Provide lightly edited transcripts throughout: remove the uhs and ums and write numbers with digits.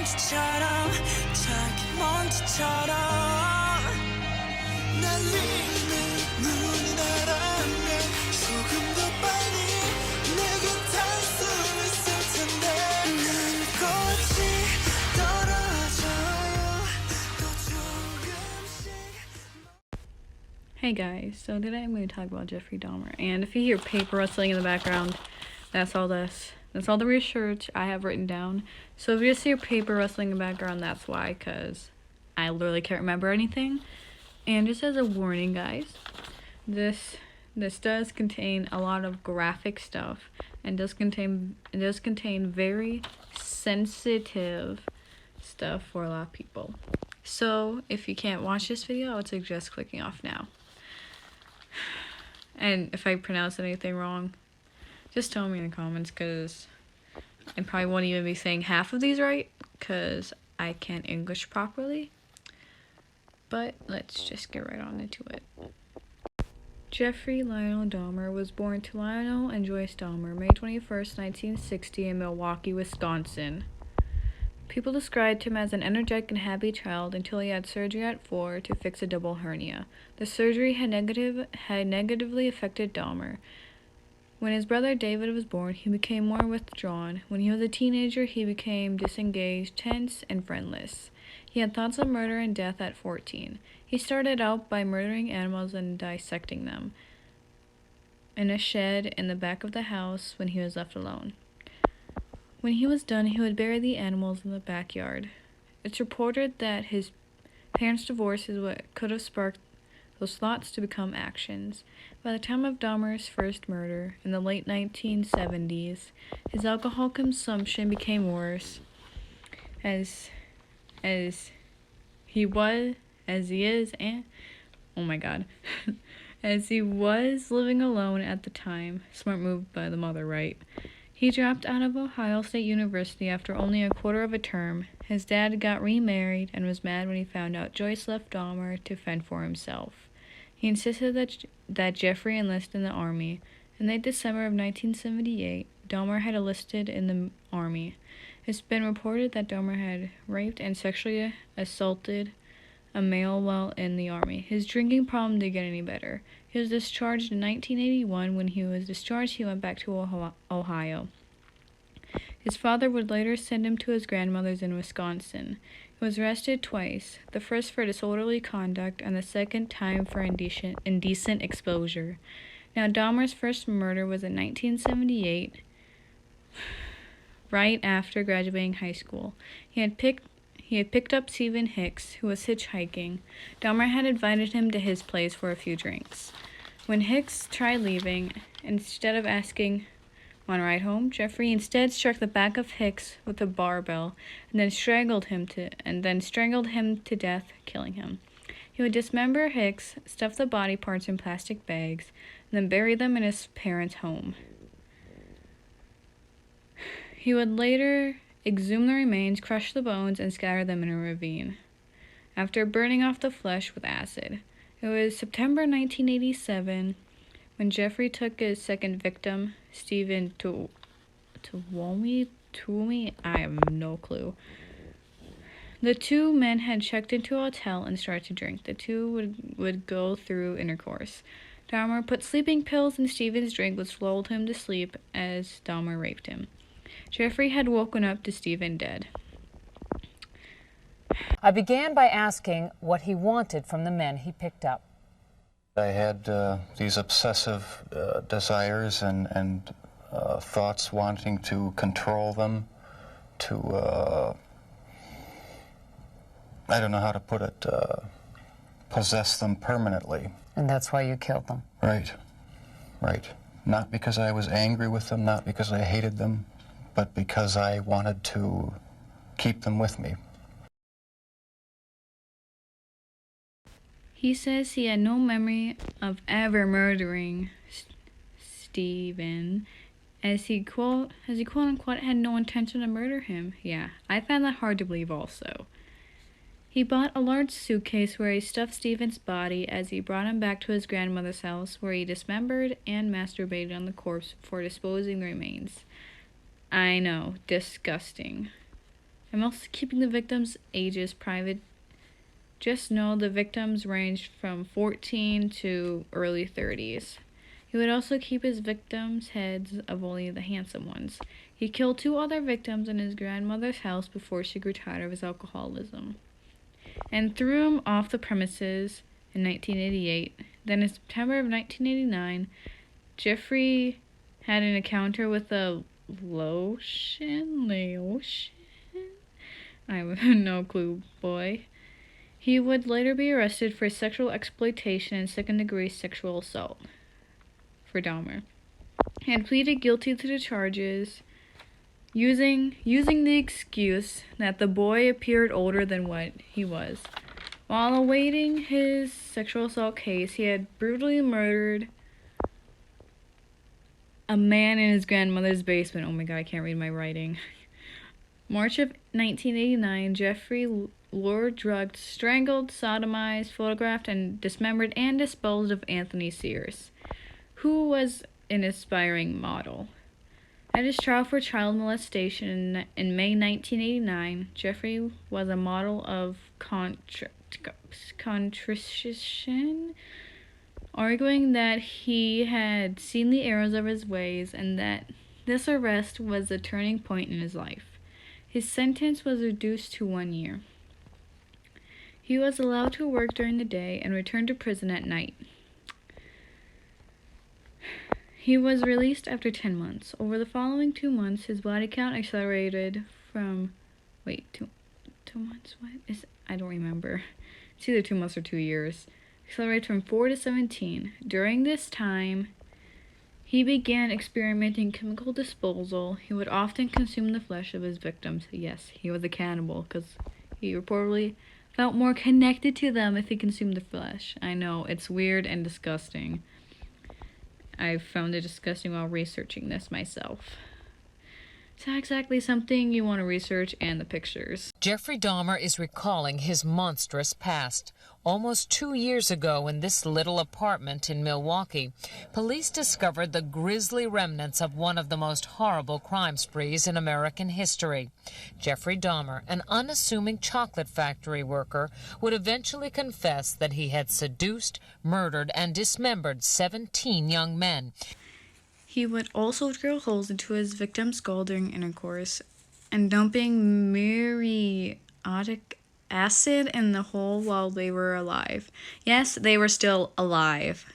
먼지처럼 작은 먼지처럼 날리는 눈이 나라면 조금 더 빨리 내게 닿을 수 있을 텐데 난 꽃이 떨어져요 또 조금씩. Hey guys, so today I'm going to talk about Jeffrey Dahmer, and if you hear paper rustling in the background, that's all the research I have written down. So if you just hear paper rustling in the background, that's why, because I literally can't remember anything. And just as a warning, guys, this does contain a lot of graphic stuff, and does contain very sensitive stuff for a lot of people. So if you can't watch this video, I would suggest clicking off now. And if I pronounce anything wrong, just tell me in the comments, because I probably won't even be saying half of these right, because I can't English properly. But let's just get right on into it. Jeffrey Lionel Dahmer was born to Lionel and Joyce Dahmer, May 21st, 1960, in Milwaukee, Wisconsin. People described him as an energetic and happy child until he had surgery at 4 to fix a double hernia. The surgery had negatively affected Dahmer. When his brother David was born, he became more withdrawn. When he was a teenager, he became disengaged, tense, and friendless. He had thoughts of murder and death at 14. He started out by murdering animals and dissecting them in a shed in the back of the house when he was left alone. When he was done, he would bury the animals in the backyard. It's reported that his parents' divorce is what could have sparked those thoughts to become actions. By the time of Dahmer's first murder, in the late 1970s, his alcohol consumption became worse as he was living alone at the time. Smart move by the mother, right? He dropped out of Ohio State University after only a quarter of a term. His dad got remarried and was mad when he found out Joyce left Dahmer to fend for himself. He insisted that Jeffrey enlist in the Army. In late December of 1978, Dahmer had enlisted in the Army. It's been reported that Dahmer had raped and sexually assaulted a male while in the Army. His drinking problem didn't get any better. He was discharged in 1981. When he was discharged, he went back to Ohio. His father would later send him to his grandmother's in Wisconsin. He was arrested twice, the first for disorderly conduct and the second time for indecent exposure. Now, Dahmer's first murder was in 1978, right after graduating high school. He had picked up Stephen Hicks, who was hitchhiking. Dahmer had invited him to his place for a few drinks. When Hicks tried leaving, instead of asking on a ride home, Jeffrey instead struck the back of Hicks with a barbell and then strangled him to death, killing him. He would dismember Hicks, stuff the body parts in plastic bags, and then bury them in his parents' home. He would later exhume the remains, crush the bones, and scatter them in a ravine, after burning off the flesh with acid. It was September 1987 when Jeffrey took his second victim, Stephen Tuomi, I have no clue. The two men had checked into a hotel and started to drink. The two would go through intercourse. Dahmer put sleeping pills in Stephen's drink, which lulled him to sleep as Dahmer raped him. Jeffrey had woken up to Stephen dead. I began by asking what he wanted from the men he picked up. I had these obsessive desires and thoughts wanting to control them, to, I don't know how to put it, possess them permanently. And that's why you killed them? Right, right. Not because I was angry with them, not because I hated them, but because I wanted to keep them with me. He says he had no memory of ever murdering Stephen, as he quote unquote had no intention to murder him. Yeah, I found that hard to believe also. He bought a large suitcase where he stuffed Stephen's body as he brought him back to his grandmother's house, where he dismembered and masturbated on the corpse before disposing the remains. I know, disgusting. I'm also keeping the victims' ages private. Just know the victims ranged from 14 to early 30s. He would also keep his victims' heads of only the handsome ones. He killed 2 other victims in his grandmother's house before she grew tired of his alcoholism and threw him off the premises in 1988. Then in September of 1989, Jeffrey had an encounter with a Laotian? I have no clue, boy. He would later be arrested for sexual exploitation and second-degree sexual assault for Dahmer. He had pleaded guilty to the charges, using the excuse that the boy appeared older than what he was. While awaiting his sexual assault case, he had brutally murdered a man in his grandmother's basement. Oh my god, I can't read my writing. March of 1989, Jeffrey lured, drugged, strangled, sodomized, photographed, and dismembered and disposed of Anthony Sears, who was an aspiring model. At his trial for child molestation in May 1989, Jeffrey was a model of contrition, arguing that he had seen the errors of his ways and that this arrest was a turning point in his life. His sentence was reduced to 1 year. He was allowed to work during the day and returned to prison at night. He was released after 10 months. Over the following 2 months, his body count accelerated from... Wait, 2 months? What is... I don't remember. It's either 2 months or 2 years. Accelerated from 4 to 17. During this time, he began experimenting chemical disposal. He would often consume the flesh of his victims. Yes, he was a cannibal because he reportedly felt more connected to them if he consumed the flesh. I know, it's weird and disgusting. I found it disgusting while researching this myself. It's not exactly something you want to research, and the pictures. Jeffrey Dahmer is recalling his monstrous past. Almost 2 years ago in this little apartment in Milwaukee, police discovered the grisly remnants of one of the most horrible crime sprees in American history. Jeffrey Dahmer, an unassuming chocolate factory worker, would eventually confess that he had seduced, murdered, and dismembered 17 young men. He would also drill holes into his victim's skull during intercourse and dumping muriatic acid in the hole while they were alive. Yes, they were still alive.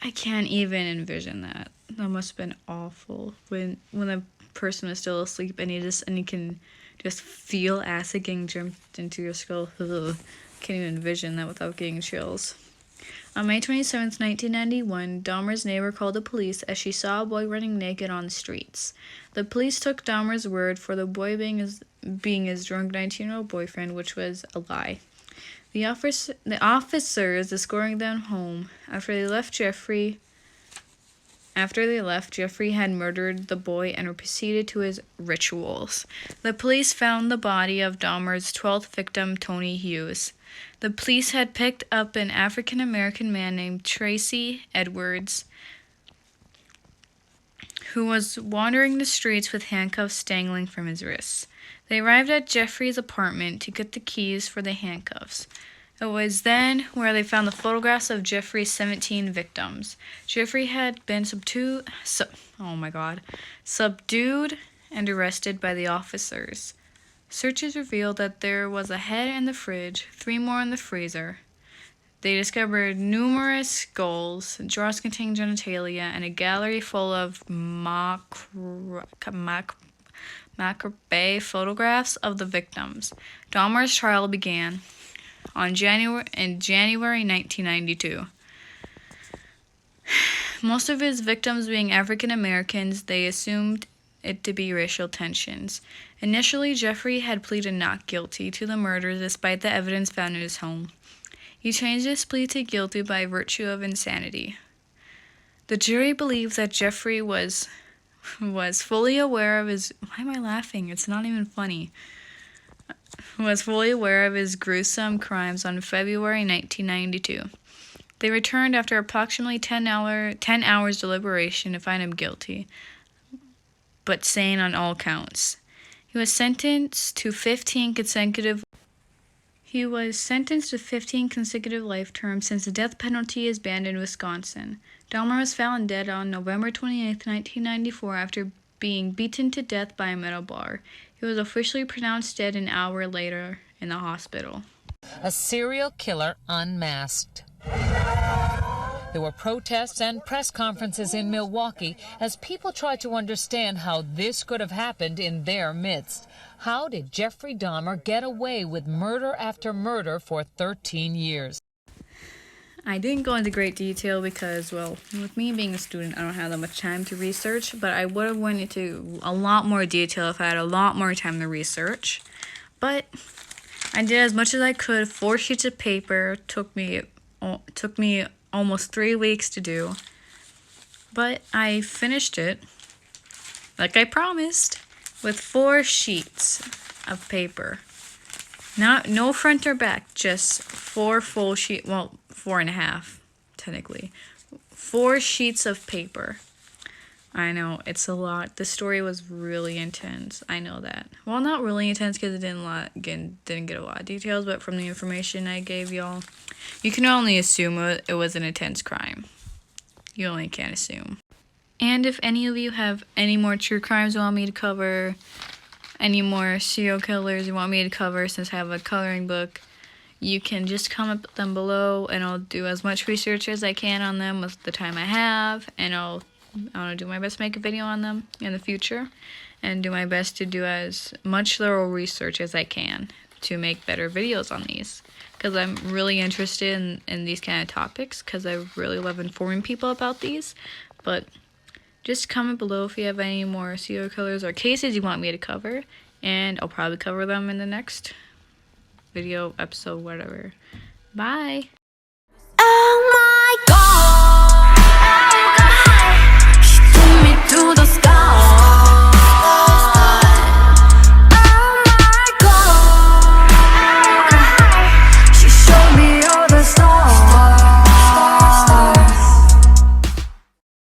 I can't even envision that. That must have been awful when a person was still asleep and you can just feel acid getting dumped into your skull. Ugh. Can't even envision that without getting chills. On May 27, 1991, Dahmer's neighbor called the police as she saw a boy running naked on the streets. The police took Dahmer's word for the boy being his drunk 19-year-old boyfriend, which was a lie. The officers escorting them home. After they left, Jeffrey had murdered the boy and proceeded to his rituals. The police found the body of Dahmer's 12th victim, Tony Hughes. The police had picked up an African-American man named Tracy Edwards, who was wandering the streets with handcuffs dangling from his wrists. They arrived at Jeffrey's apartment to get the keys for the handcuffs. It was then where they found the photographs of Jeffrey's 17 victims. Jeffrey had been subdued and arrested by the officers. Searches revealed that there was a head in the fridge, 3 more in the freezer. They discovered numerous skulls, drawers containing genitalia, and a gallery full of macabre photographs of the victims. Dahmer's trial began in January 1992. Most of his victims being African Americans, they assumed it to be racial tensions. Initially, Jeffrey had pleaded not guilty to the murders despite the evidence found in his home. He changed his plea to guilty by virtue of insanity. The jury believed that Jeffrey was fully aware of his... Why am I laughing? It's not even funny. Was fully aware of his gruesome crimes on February 1992. They returned after approximately 10 hours deliberation to find him guilty, but sane on all counts. He was sentenced to 15 consecutive life terms since the death penalty is banned in Wisconsin. Dahmer was found dead on November 28, 1994 after being beaten to death by a metal bar. He was officially pronounced dead an hour later in the hospital. A serial killer unmasked. There were protests and press conferences in Milwaukee as people tried to understand how this could have happened in their midst. How did Jeffrey Dahmer get away with murder after murder for 13 years? I didn't go into great detail because, well, with me being a student, I don't have that much time to research, but I would have went into a lot more detail if I had a lot more time to research. But I did as much as I could. 4 sheets of paper took me almost 3 weeks to do, but I finished it, like I promised, with 4 sheets of paper. No front or back, just 4 full sheet. Well, 4.5, technically. 4 sheets of paper. I know, it's a lot. The story was really intense. I know that. Well, not really intense because it didn't get a lot of details, but from the information I gave y'all, you can only assume it was an intense crime. You only can't assume. And if any of you have any more true crimes you want me to cover, any more serial killers you want me to cover, since I have a coloring book, you can just comment them below, and I'll do as much research as I can on them with the time I have, and I want to do my best to make a video on them in the future, and do my best to do as much thorough research as I can to make better videos on these, because I'm really interested in these kind of topics, because I really love informing people about these. But just comment below if you have any more serial killers or cases you want me to cover, and I'll probably cover them in the next video, episode, whatever. Bye!